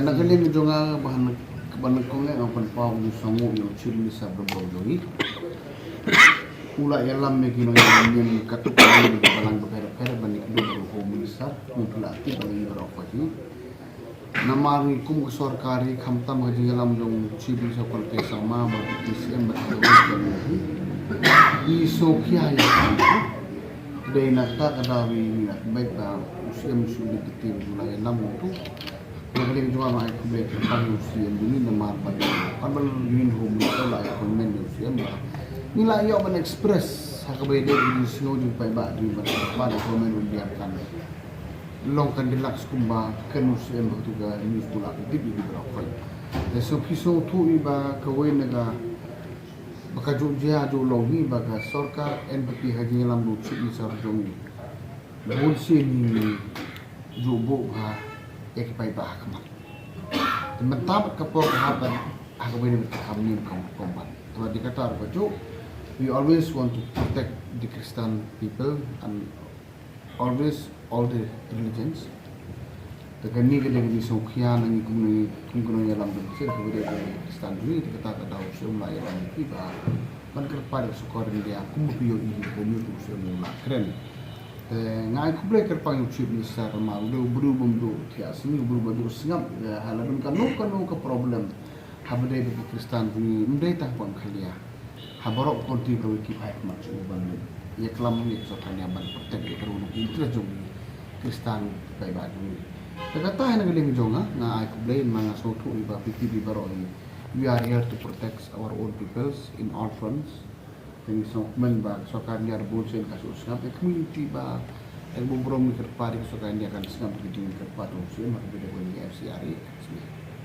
nagaling ito nga kabanag ko nga ang panpaw ng sango yung chili sa brabawdongi. Ula yalam may ginagawa yung katukalan ng balang bakera banik doon ko minister yung pelati balang barokati. Namari kum sorkari khamtam haji yalam dong chili sa kwalite sama BTCM batawag di sokya ya. Day nakta kadawi minat baik na usiam sulit ditim mulai yalam itu. Nagaling juga mga kubek pang usian dini na mapag pabal yun humito la ay komen usian ba nila yo man express hakabay de di snow di pa ba di ba pa komen ulian kan long kan relax kumba kan usian ba tuga news pula di di bra ko de so piso tu iba kawin naga baka jujia jo longi baka sorka empathy haji lam lu chi sar jong bolsi ni jobo ha ekipay bah kamat. Teman-teman kapok haban aku boleh berkami kompan. Kalau dikata apa we always want to protect the Christian people and always all the religions. Tekan ni kita di Sokya nangi kumuni yalam bersih kepada Kristen ini dikata semula yalam kita. Man kerpada sukar dia kumpuyo ini kumpuyo semula keren. Ngai kublai kerpang YouTube ni secara mal do berubah tias ni berubah do singap halaban kanu ke problem habade bagi Kristen ni mendai tah pon khalia habarok konti bro ki baik mak uban ya kelam ni sotanya ban protek ke ru niitra jong Kristen bai ba ni kata hana geling jonga ngai kublai manga sotu iba PTB baro ni we are here to protect our own peoples in all fronts. Ini sokmen ba sokan dia bolsen kasus ngap community ba el bumbrom ni kerpari sokan dia kan singap di kerpari usia mak beda ko ni FCRI